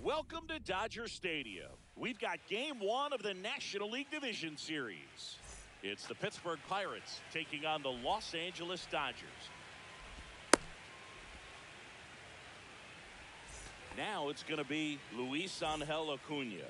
Welcome to Dodger Stadium. We've got game one of the National League Division Series. It's the Pittsburgh Pirates taking on the Los Angeles Dodgers. Now it's going to be Luis Angel Acuna.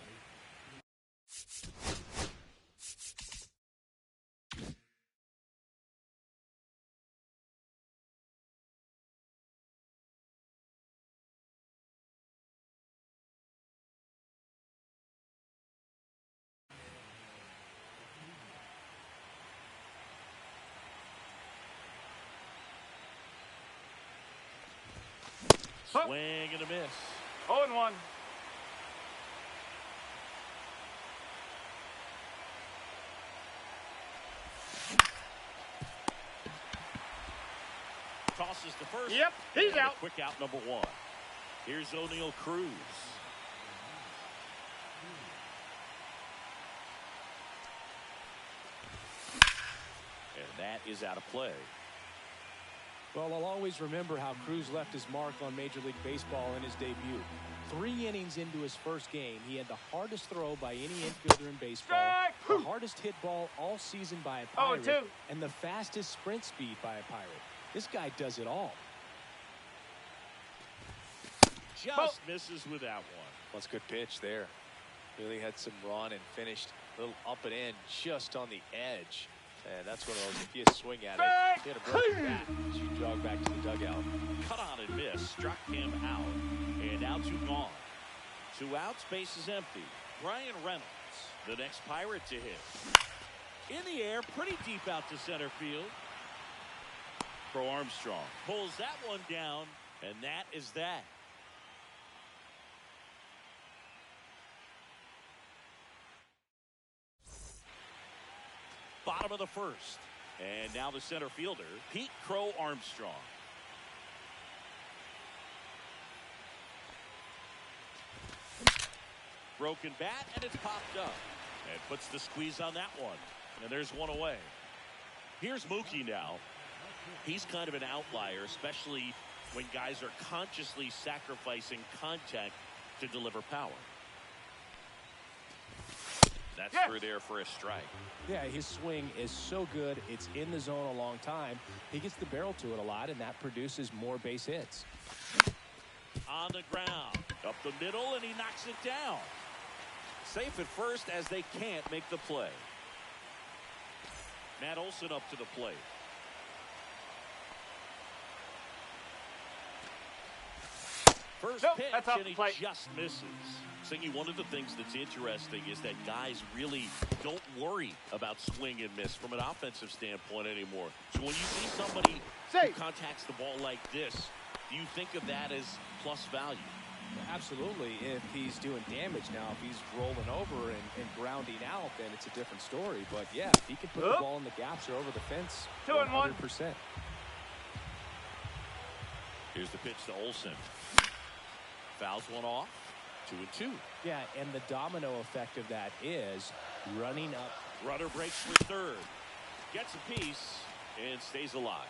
Swing and a miss. 0-1. Tosses to first. Yep, he's out. Quick out number one. Here's Oneil Cruz. And that is out of play. Well, I'll always remember how Cruz left his mark on Major League Baseball in his debut. 3 innings into his first game, he had the hardest throw by any infielder in baseball, the hardest hit ball all season by a Pirate, and the fastest sprint speed by a Pirate. This guy does it all. Just misses with that one. That's a good pitch there. Really had some run and finished a little up and in just on the edge. And that's one of those, if you swing at it, you hit a broken bat as you jog back to the dugout. Cut on and miss, struck him out. And now 2 gone. 2 outs, base is empty. Bryan Reynolds, the next Pirate to hit. In the air, pretty deep out to center field. Crow Armstrong pulls that one down, and that is that. Bottom of the first. And now the center fielder, Pete Crow Armstrong. Broken bat, and it's popped up. And puts the squeeze on that one. And there's one away. Here's Mookie now. He's kind of an outlier, especially when guys are consciously sacrificing contact to deliver power. That's through there for a strike. Yeah, his swing is so good. It's in the zone a long time. He gets the barrel to it a lot, and that produces more base hits. On the ground, up the middle, and he knocks it down. Safe at first as they can't make the play. Matt Olson up to the plate. First pitch, and he just misses. Singy, one of the things that's interesting is that guys really don't worry about swing and miss from an offensive standpoint anymore. So when you see somebody who contacts the ball like this, do you think of that as plus value? Absolutely. If he's doing damage now, if he's rolling over and grounding out, then it's a different story. But yeah, if he can put the ball in the gaps or over the fence, 100%. Here's the pitch to Olson. Fouls one off. 2-2. Yeah, and the domino effect of that is running up. Runner breaks for third. Gets a piece and stays alive.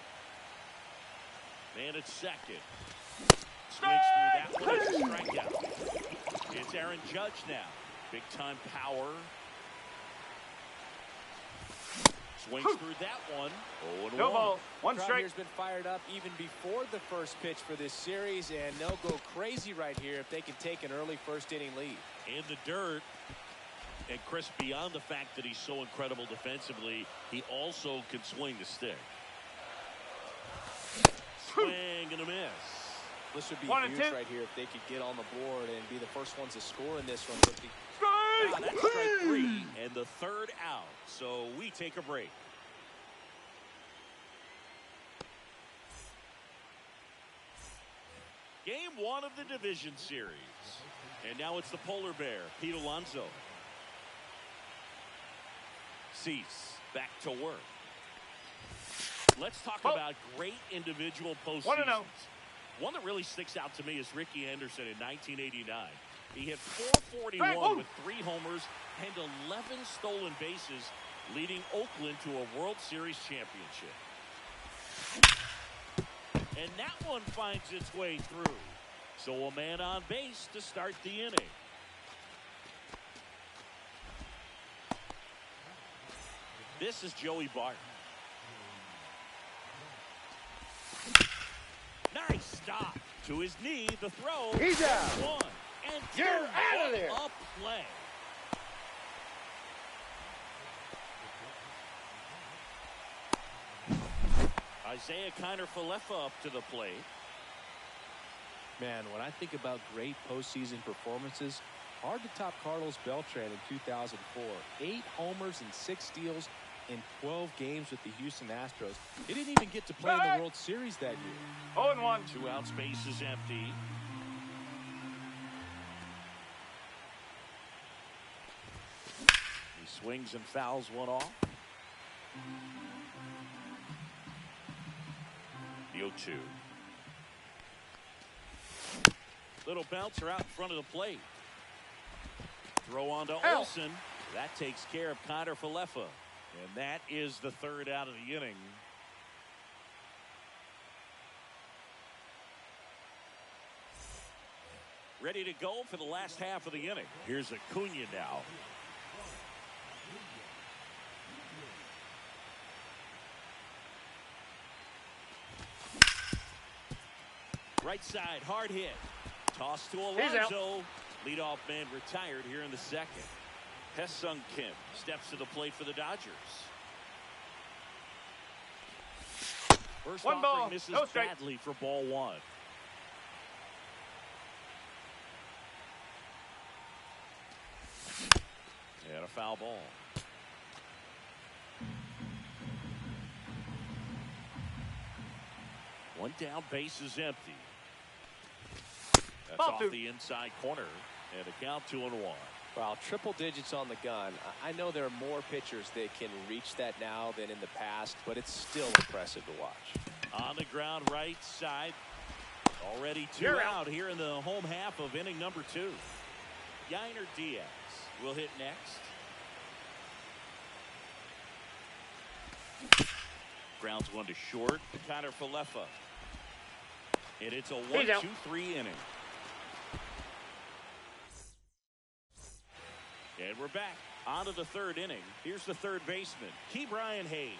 Man at second. Swings through that one. It's a strikeout. It's Aaron Judge now. Big time power. Swings through that one. 0-1. No ball. One strike. Here's been fired up even before the first pitch for this series, and they'll go crazy right here if they can take an early first inning lead. In the dirt. And Chris, beyond the fact that he's so incredible defensively, he also can swing the stick. Swing and a miss. This would be 1 and huge 2 right here if they could get on the board and be the first ones to score in this one. That's strike 3 and the third out. So we take a break. Game 1 of the division series. And now it's the polar bear, Pete Alonso. Cease back to work. Let's talk about great individual postseasons. One that really sticks out to me is Ricky Henderson in 1989. He hit .441 with 3 homers and 11 stolen bases, leading Oakland to a World Series championship. And that one finds its way through. So a man on base to start the inning. This is Joey Bart. Nice stop. To his knee, the throw. He's out. One. And You're out of there. A play. Isaiah Kiner-Falefa up to the plate. Man, when I think about great postseason performances, hard to top Carlos Beltran in 2004. 8 homers and 6 steals in 12 games with the Houston Astros. He didn't even get to play in the World Series that year. 0-1. 2 out, space is empty. He swings and fouls one off. The 0-2. Little bouncer out in front of the plate. Throw on to Olsen. That takes care of Kiner-Falefa. And that is the 3rd out of the inning. Ready to go for the last half of the inning. Here's Acuna now. Right side, hard hit. Toss to Alonso. Leadoff man retired here in the 2nd. Ha-Seong Kim steps to the plate for the Dodgers. First One ball, offering misses no strike. badly for ball 1. And a foul ball. One down, base is empty. That's Ball off 2. the inside corner, and a count 2-1. Wow, triple digits on the gun. I know there are more pitchers that can reach that now than in the past, but it's still impressive to watch. On the ground, right side. Already 2 out here in the home half of inning number 2. Yainer Diaz will hit next. Grounds one to short. Kiner-Falefa. And it's a 1-2-3 inning. And we're back on to the 3rd inning. Here's the 3rd baseman, Ke'Bryan Hayes.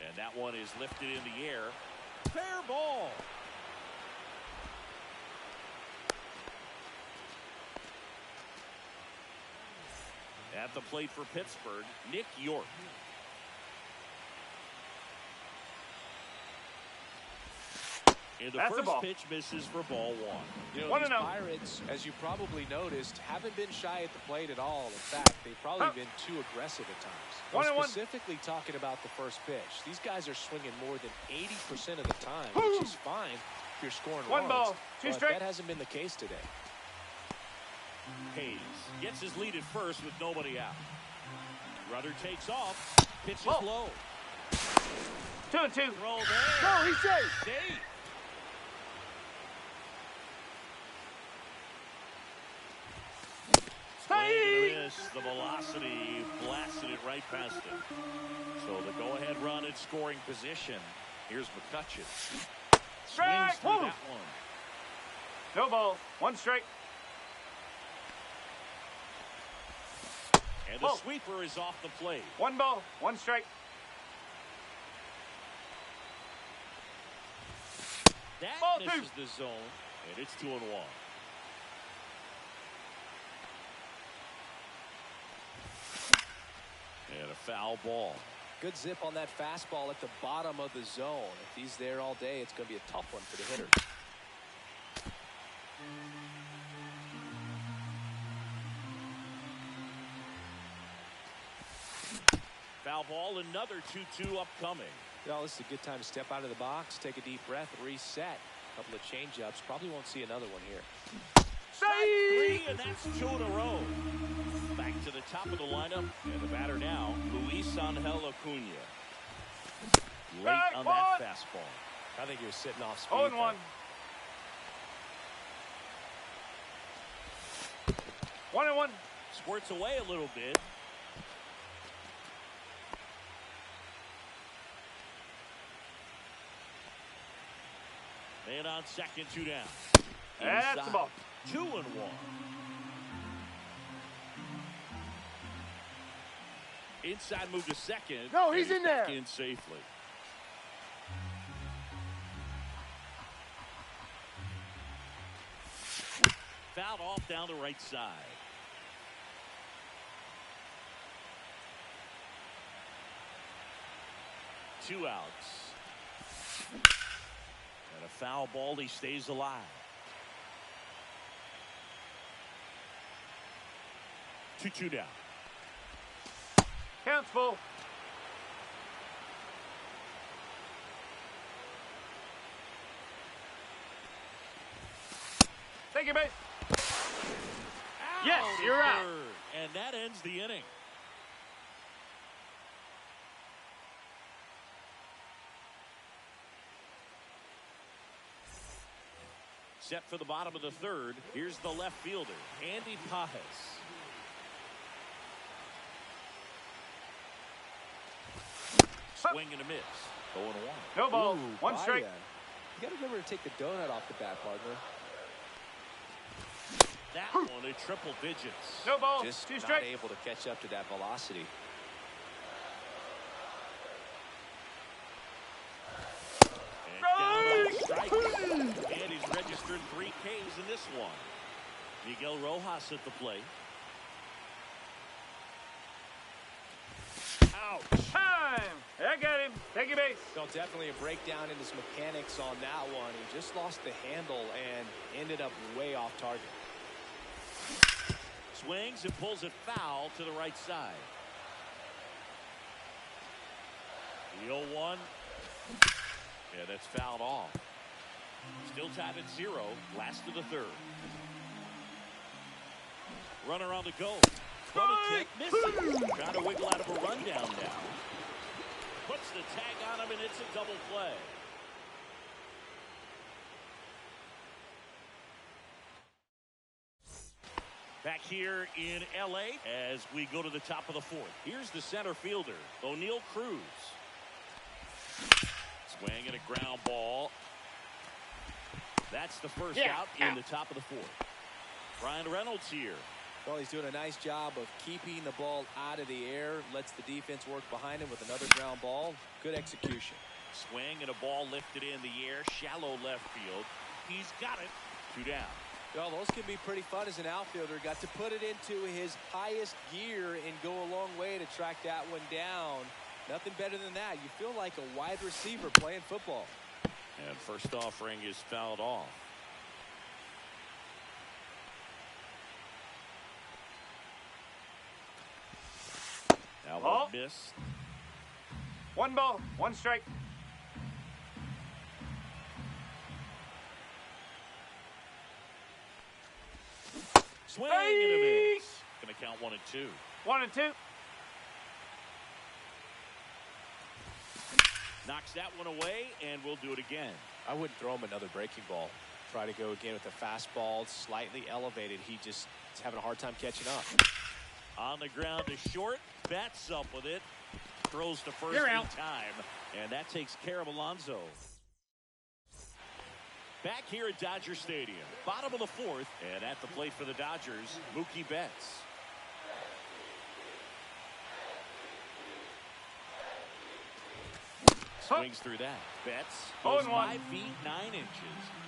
And that one is lifted in the air. Fair ball. At the plate for Pittsburgh, Nick York. And the first pitch misses for ball 1. You know, these Pirates, as you probably noticed, haven't been shy at the plate at all. In fact, they've probably been too aggressive at times. I'm specifically talking about the first pitch. These guys are swinging more than 80% of the time, which is fine if you're scoring runs. 1 ball, 2 strikes. That hasn't been the case today. Hayes gets his lead at first with nobody out. Rudder takes off. Pitch is low. 2-2. Throw there. No, he's safe. Safe. The velocity blasted it right past him. So the go-ahead run at scoring position. Here's McCutchen. Swings through that one. No ball. 1 strike. And the sweeper is off the plate. 1 ball. 1 strike. That ball misses 2. the zone, and it's 2-1. And a foul ball. Good zip on that fastball at the bottom of the zone. If he's there all day, it's going to be a tough one for the hitters. Foul ball, another 2-2 upcoming. Well, this is a good time to step out of the box, take a deep breath, reset. A couple of change-ups. Probably won't see another one here. Strike 3, and that's 2 in a row. Back to the top of the lineup, and the batter now, Luis Angel Acuna. Late on that fastball. I think he was sitting off speed. 0-1. 1-1. Squirts away a little bit. And on second, 2 down. That's the ball. 2-1. Inside move to second. No, he's in there. In safely. Fouled off down the right side. Two outs. And a foul ball. He stays alive. 2-2 down. Counts full. Thank you, mate. Yes, you're out. And that ends the inning. Set for the bottom of the third. Here's the left fielder, Andy Pages. Swing and a miss. 0-1. No ball. Ooh, One strike. You got to remember to take the donut off the bat, partner. That one a triple digits. No ball. Just Two not strikes. able to catch up to that velocity. And down on strikes. And he's registered 3 Ks in this one. Miguel Rojas at the plate. Ouch. Time. I got him. Take your base. So definitely a breakdown in his mechanics on that one. He just lost the handle and ended up way off target. Swings and pulls it foul to the right side. The 0-1. Yeah, that's fouled off. Still tied at 0. Last of the third. Runner on the go. From a tip, missing. Trying to wiggle out of a rundown now. Puts the tag on him, and it's a double play. Back here in L.A. as we go to the top of the fourth. Here's the center fielder, O'Neal Cruz. Swing and a ground ball. That's the first out in the top of the fourth. Brian Reynolds here. Well, he's doing a nice job of keeping the ball out of the air. Lets the defense work behind him with another ground ball. Good execution. Swing and a ball lifted in the air. Shallow left field. He's got it. 2 down. Well, those can be pretty fun as an outfielder. Got to put it into his highest gear and go a long way to track that one down. Nothing better than that. You feel like a wide receiver playing football. And first offering is fouled off. Now Ball. miss. 1 ball. 1 strike. Swing and a miss. Going to count 1 and 2. 1 and 2. Knocks that one away, and we'll do it again. I wouldn't throw him another breaking ball. Try to go again with the fastball, slightly elevated. He just is having a hard time catching up. On the ground to short, bats up with it, throws to first You're in out. time, and that takes care of Alonso. Back here at Dodger Stadium, bottom of the fourth, and at the plate for the Dodgers, Mookie Betts. Swings through that. Betts goes 0-1. 5 feet 9 inches,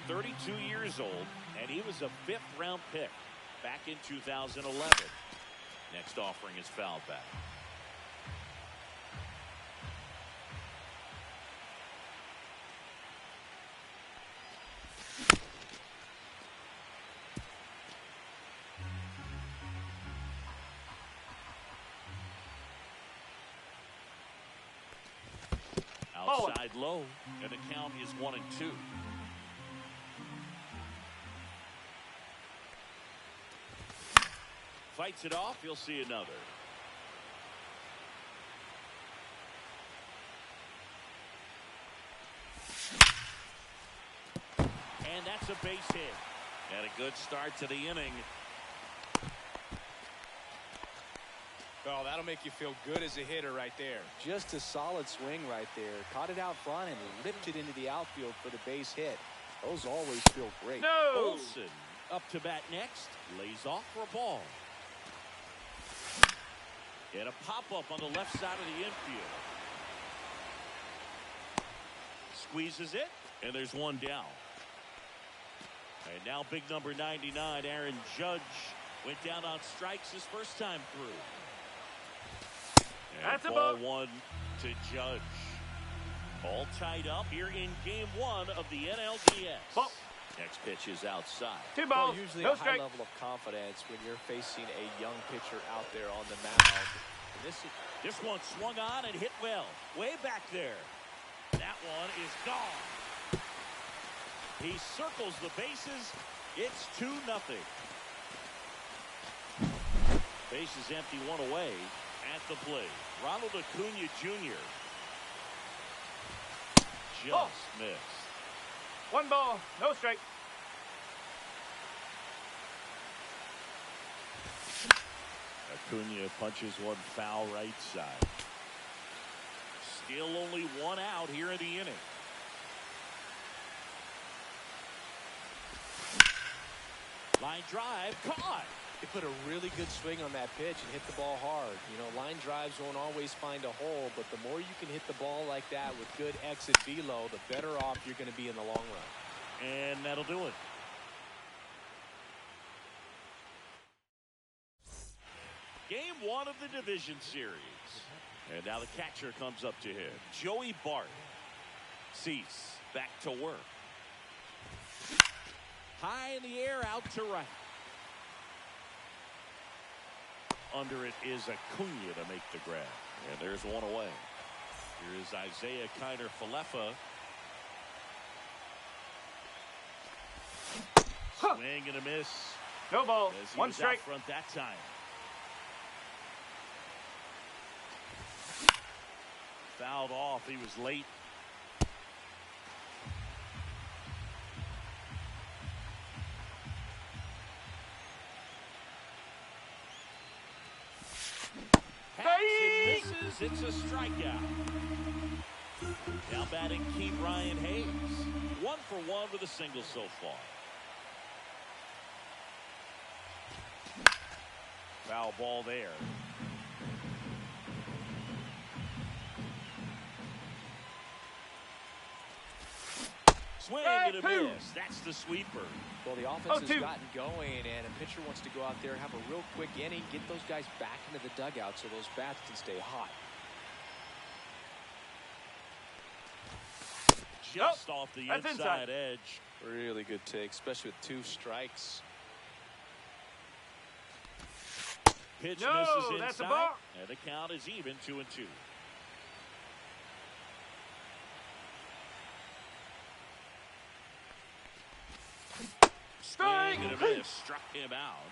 32 years old, and he was a 5th-round pick back in 2011. Next offering is fouled back. Outside low, and the count is 1 and 2. Fights it off, you'll see another. And that's a base hit. And a good start to the inning. Oh, that'll make you feel good as a hitter right there. Just a solid swing right there. Caught it out front and lifted into the outfield for the base hit. Those always feel great. No. Olsen up to bat next. Lays off for a ball. And a pop-up on the left side of the infield. Squeezes it, and there's one down. And now big number 99, Aaron Judge, went down on strikes his first time through. And That's a ball ball. 1 to Judge. All tied up here in game 1 of the NLDS. Ball. Next pitch is outside. 2 Well, balls. usually No a high strike. level of confidence when you're facing a young pitcher out there on the mound. And This one swung on and hit well. Way back there. That one is gone. He circles the bases. It's 2-0. Bases empty, one away at the plate. Ronald Acuna Jr. Just missed. 1 ball. No strike. Acuna punches one foul right side. Still only 1 out here in the inning. Line drive, caught. He put a really good swing on that pitch and hit the ball hard. You know, line drives won't always find a hole, but the more you can hit the ball like that with good exit velo, the better off you're going to be in the long run. And that'll do it. Game 1 of the division series. And now the catcher comes up to him. Joey Bart. Cease back to work. High in the air, out to right. Under it is Acuna to make the grab. And there's one away. Here is Isaiah Kiner-Falefa. Swing and a miss. No ball. As he 1 was strike. out front that time. Fouled off. He was late. Misses. It's a strikeout. Now batting Keith Ryan Hayes. 1 for 1 with a single so far. Foul ball there. Swing and a miss. That's the sweeper. Well, the offense has 0-2. gotten going, and a pitcher wants to go out there, have a real quick inning, get those guys back into the dugout so those bats can stay hot. Just off the That's inside inside. edge. Really good take, especially with 2 strikes. Pitch No, misses that's a inside. ball. And the count is even, 2-2. Strike. Swing and a miss. Struck him out.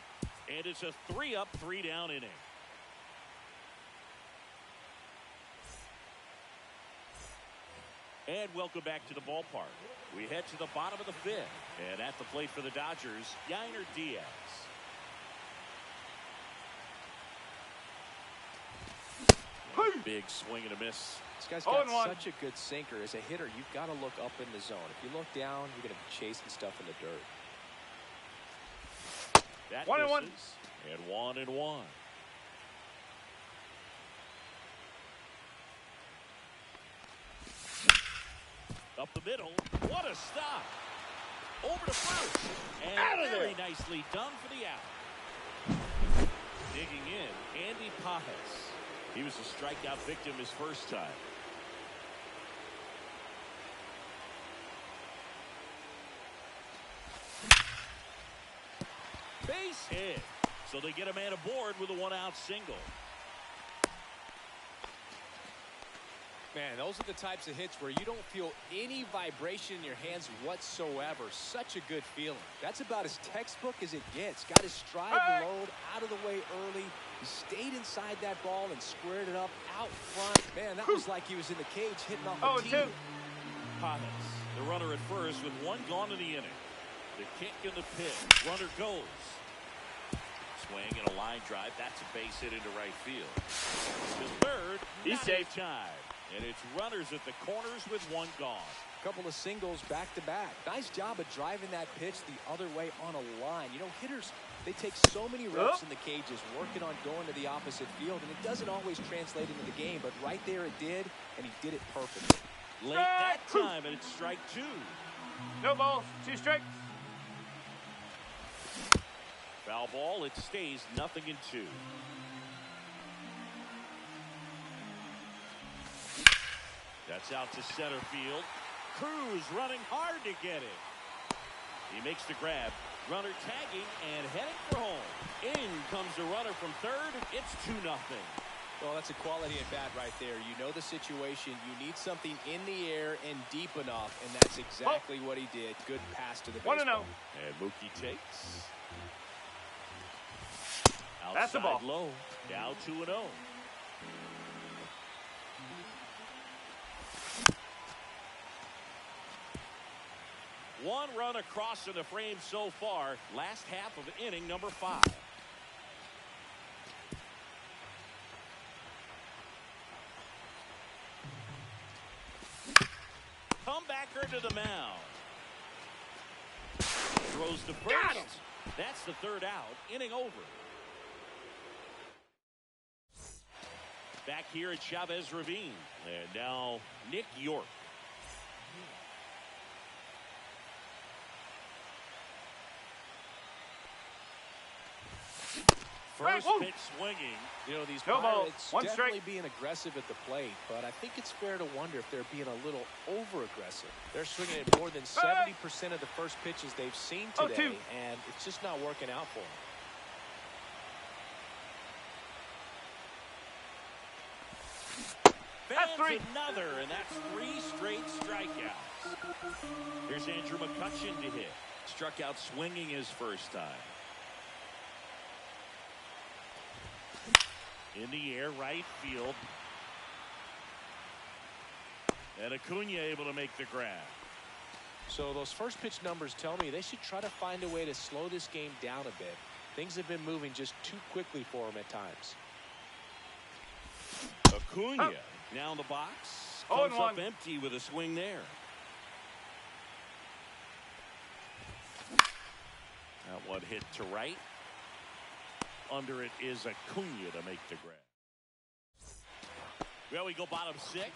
And it's a 3-up, 3-down inning. And welcome back to the ballpark. We head to the bottom of the 5th. And at the plate for the Dodgers, Yainer Diaz. Big swing and a miss. This guy's got 0-1. such a good sinker. As a hitter, you've got to look up in the zone. If you look down, you're going to be chasing stuff in the dirt. That 1-1. misses. And 1-1. Up the middle. What a stop. Over to first. And Out of very there. nicely done for the out. Digging in, Andy Pajes. He was a strikeout victim his first time. Base hit. So they get a man aboard with a 1-out single. Man, those are the types of hits where you don't feel any vibration in your hands whatsoever. Such a good feeling. That's about as textbook as it gets. Got his stride load out of the way early. He stayed inside that ball and squared it up out front. Man, that was like he was in the cage hitting off a 0-2. tee. Pajes, the runner at first with 1 gone in the inning. The kick in the pitch. Runner goes. Swing and a line drive. That's a base hit into right field. The third. He's not safe. in time. And it's runners at the corners with 1 gone. A couple of singles back-to-back. Nice job of driving that pitch the other way on a line. You know, hitters, they take so many reps in the cages working on going to the opposite field, and it doesn't always translate into the game, but right there it did, and he did it perfectly. Late that time, and it's strike 2. No balls, 2 strikes. Foul ball, it stays 0-2. That's out to center field. Cruz running hard to get it. He makes the grab. Runner tagging and heading for home. In comes the runner from third. It's 2-0. Well, that's a quality at bat right there. You know the situation. You need something in the air and deep enough, and that's exactly what he did. Good pass to the baseball. 1-0. And Mookie takes. That's the ball. Outside low. Now 2-0. One run across in the frame so far. Last half of inning number 5. Comebacker to the mound. Throws to first. That's the 3rd out. Inning over. Back here at Chavez Ravine. And now Nick York. First pitch swinging. You know, these No ball. Pirates 1 definitely strike. being aggressive at the plate, but I think it's fair to wonder if they're being a little over-aggressive. They're swinging at more than 70% of the first pitches they've seen today, and it's just not working out for them. That's 3. Another, and that's 3 straight strikeouts. Here's Andrew McCutchen to hit. Struck out swinging his first time. In the air, right field. And Acuna able to make the grab. So those first pitch numbers tell me they should try to find a way to slow this game down a bit. Things have been moving just too quickly for them at times. Acuna now in the box. 0-1. Comes up empty with a swing there. That one hit to right. Under it is Acuna to make the grab. Well, we go bottom 6.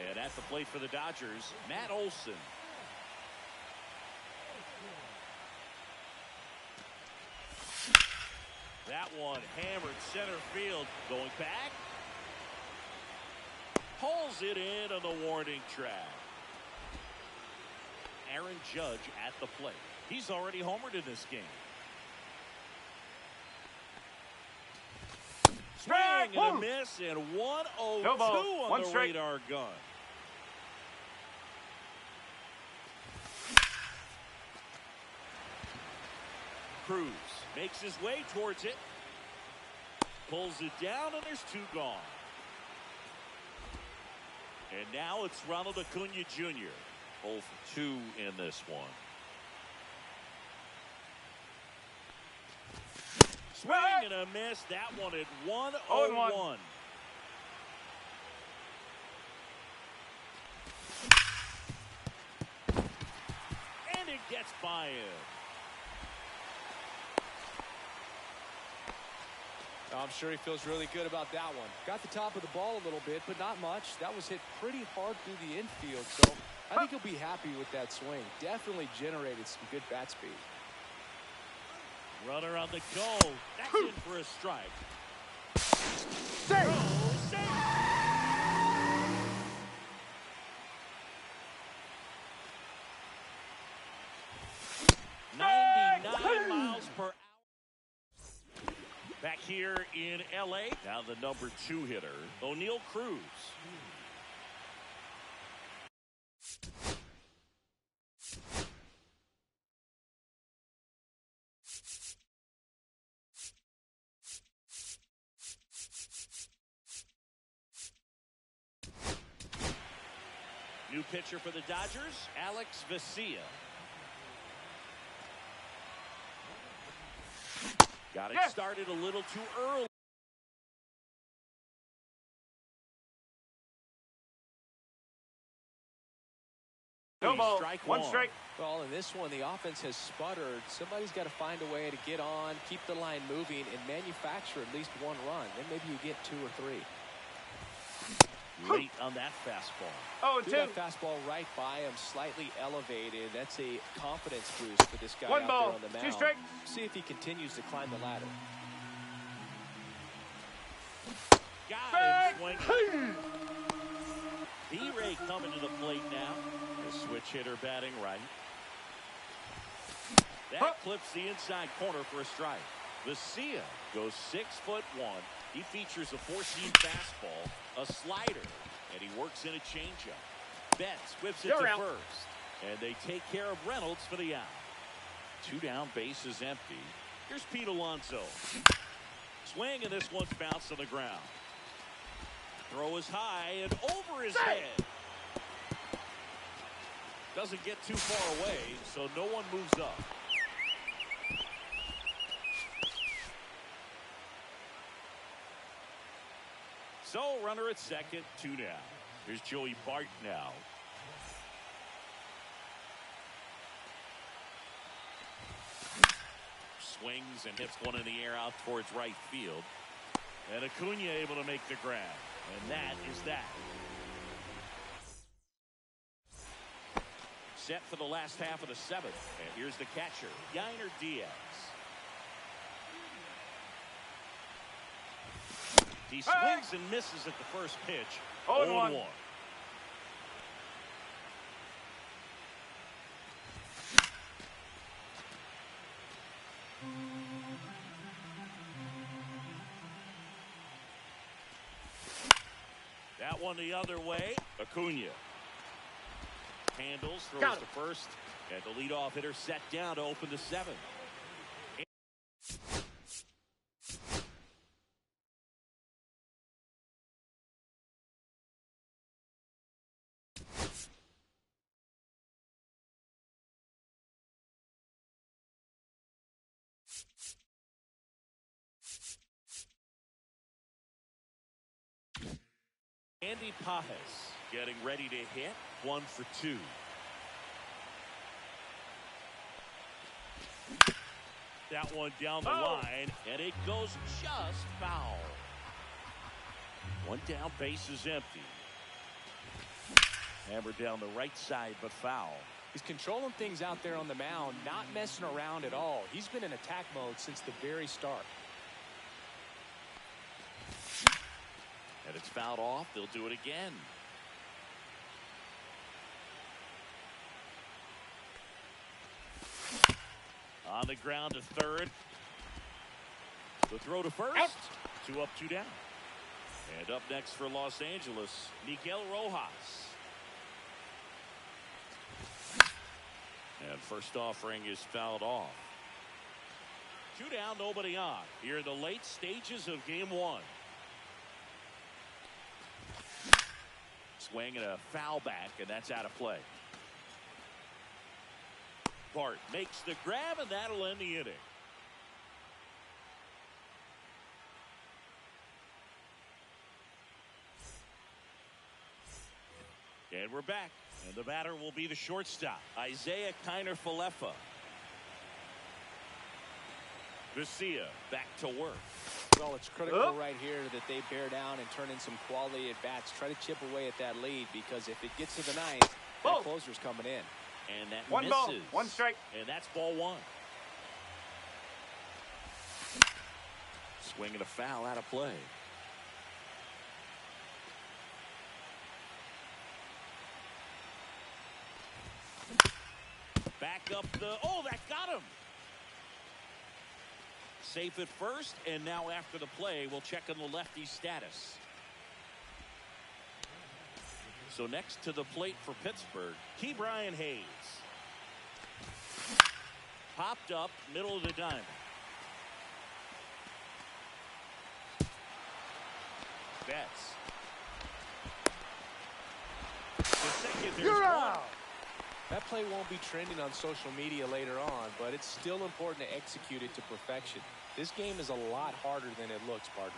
And at the plate for the Dodgers, Matt Olson. That one hammered center field. Going back. Pulls it in on the warning track. Aaron Judge at the plate. He's already homered in this game. Swing and a miss, and 1-0-2 No ball. on 1 the strike. radar gun. Cruz makes his way towards it. Pulls it down, and there's 2 gone. And now it's Ronald Acuna Jr. 0 for 2 in this one. Swing and a miss. That one at 1-0-1. And it gets by him. I'm sure he feels really good about that one. Got the top of the ball a little bit, but not much. That was hit pretty hard through the infield, so I think he'll be happy with that swing. Definitely generated some good bat speed. Runner on the go. That's in for a strike. Save. Save. 99 miles per hour. Back here in L.A. Now the number 2 hitter, O'Neal Cruz. New pitcher for the Dodgers, Alex Vesia. Got it started a little too early. No ball. Strike One strike. Well, in this one, the offense has sputtered. Somebody's got to find a way to get on, keep the line moving, and manufacture at least one run. Then maybe you get 2 or 3. Late on that fastball. Oh, and 2. That fastball right by him, slightly elevated. That's a confidence boost for this guy One out ball. there on the mound. 2 strikes. See if he continues to climb the ladder. Got him swinging. B-Ray coming to the plate now. The switch hitter batting right. That clips the inside corner for a strike. Vesia goes 6'1". He features a 4-seam fastball, a slider, and he works in a changeup. Betts whips it to first, and they take care of Reynolds for the out. 2 down, base is empty. Here's Pete Alonso. Swing, and this one's bounced on the ground. Throw is high and over his head. Doesn't get too far away, so no one moves up. So, runner at second, 2 down. Here's Joey Bart now. Swings and hits one in the air out towards right field. And Acuna able to make the grab. And that is that. Set for the last half of the 7th. And here's the catcher, Yainer Diaz. He swings and misses at the first pitch. 0-1. That one the other way. Acuna handles, throws to first, and the leadoff hitter set down to open the 7th. Andy Pages getting ready to hit. 1 for 2. That one down the line, and it goes just foul. 1 down, base is empty. Hammered down the right side, but foul. He's controlling things out there on the mound, not messing around at all. He's been in attack mode since the very start. And it's fouled off. They'll do it again. On the ground to third. The throw to first. Out. 2 up, 2 down. And up next for Los Angeles, Miguel Rojas. And first offering is fouled off. 2 down, nobody on. Here in the late stages of game 1. Swing and a foul back, and that's out of play. Bart makes the grab, and that'll end the inning. And we're back, and the batter will be the shortstop, Isiah Kiner-Falefa. Vesia back to work. Well, it's critical right here that they bear down and turn in some quality at-bats. Try to chip away at that lead, because if it gets to the 9th, that closer's coming in. And that 1 misses. ball, 1 strike. And that's ball 1. Swing and a foul out of play. Back up the, that got him. Safe at first, and now after the play, we'll check on the lefty's status. So next to the plate for Pittsburgh, Ke'Bryan Hayes. Popped up, middle of the diamond. Betts. You're out. That play won't be trending on social media later on, but it's still important to execute it to perfection. This game is a lot harder than it looks, partner.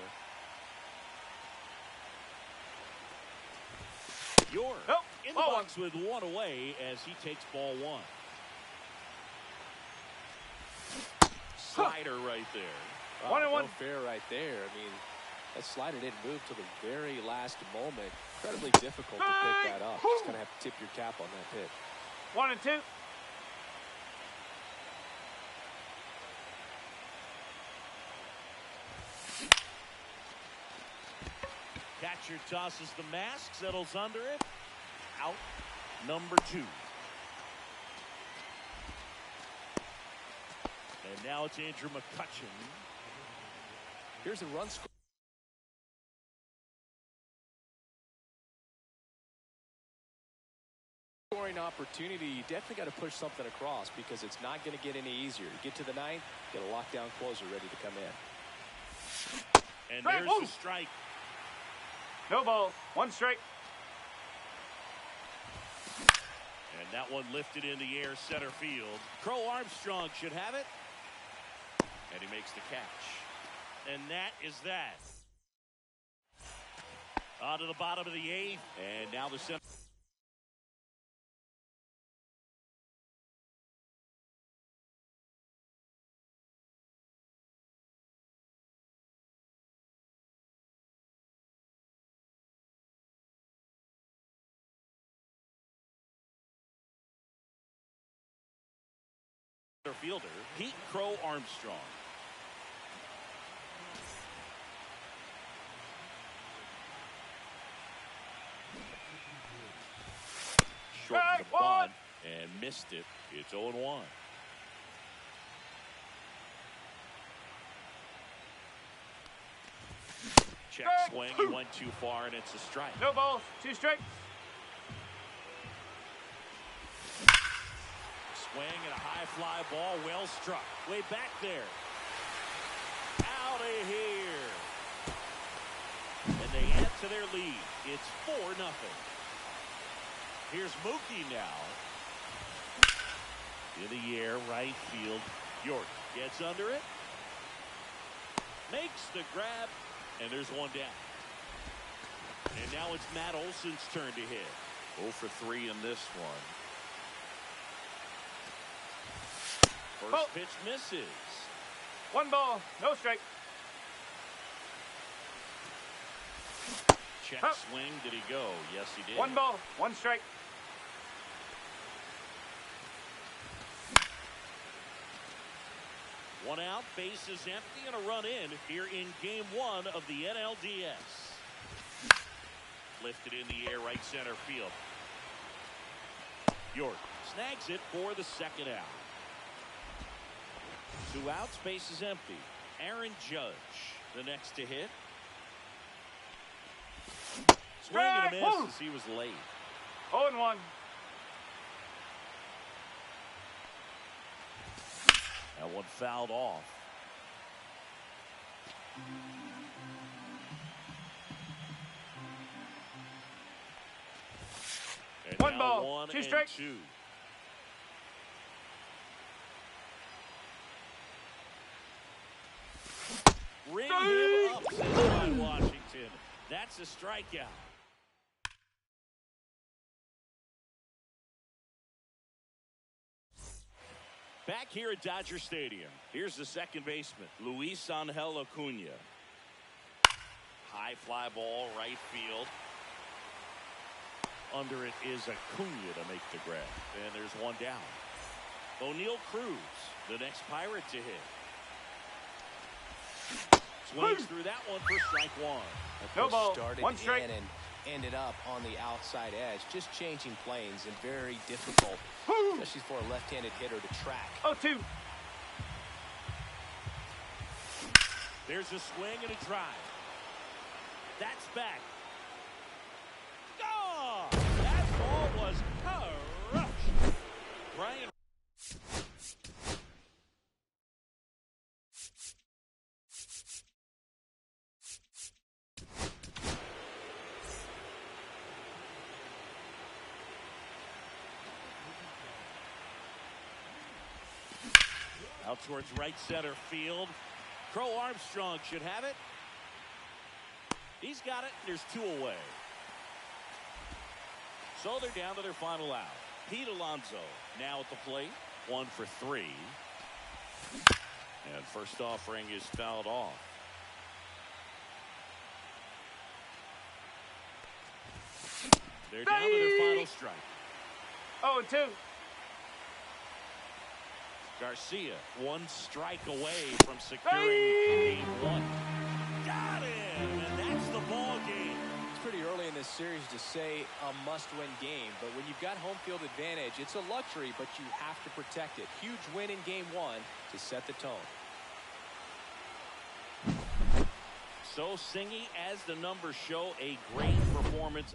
In the box with one away as he takes ball one. Slider right there. Wow, no fair right there. I mean, that slider didn't move till the very last moment. Incredibly difficult to pick that up. Just going to have to tip your cap on that hit. 1-2. Catcher tosses the mask, settles under it. Out number 2. And now it's Andrew McCutchen. Here's a run scoring opportunity. You definitely got to push something across because it's not going to get any easier. You get to the ninth, get a lockdown closer ready to come in. And there's the strike. No ball. 1 strike. And that one lifted in the air center field. Crow Armstrong should have it. And he makes the catch. And that is that. On to the bottom of the 8th. And now the center. Fielder, Pete Crow Armstrong. Shortened the bunt and missed it. It's 0-1. Check swing. He went too far, and it's a strike. No balls. 2 strikes. Swing and a high fly ball, well struck. Way back there. Out of here. And they add to their lead. It's 4-0. Here's Mookie now. In the air, right field. York gets under it. Makes the grab. And there's one down. And now it's Matt Olson's turn to hit. 0 for 3 in this one. First pitch misses. 1 ball, no strike. Check swing. Did he go? Yes, he did. 1 ball, 1 strike. One out, bases empty, and a run in here in Game 1 of the NLDS. Lifted in the air, right center field. York snags it for the second out. 2 outs, bases empty. Aaron Judge, the next to hit. Swing and a miss as he was late. 0-1. That one fouled off. And 1 ball, 1 2 strikes. 2. Ring him up, says Rod Washington. That's a strikeout. Back here at Dodger Stadium, here's the second baseman, Luis Angel Acuna. High fly ball, right field. Under it is Acuna to make the grab. And there's one down. O'Neal Cruz, the next Pirate to hit. Swings through that one for strike 1. No ball, started 1 strike. in and ended up on the outside edge, just changing planes and very difficult, especially for a left-handed hitter to track. 0-2. There's a swing and a drive. That's back. Oh, that ball was crushed. Brian. Out towards right center field. Crow Armstrong should have it. He's got it. There's 2 away. So they're down to their final out. Pete Alonso now at the plate. 1 for 3. And first offering is fouled off. They're down to their final strike. 0-2. Garcia 1 strike away from securing game 1. Got him, and that's the ball game. It's pretty early in this series to say a must-win game, but when you've got home field advantage, it's a luxury, but you have to protect it. Huge win in game 1 to set the tone. So Singy, as the numbers show, a great performance.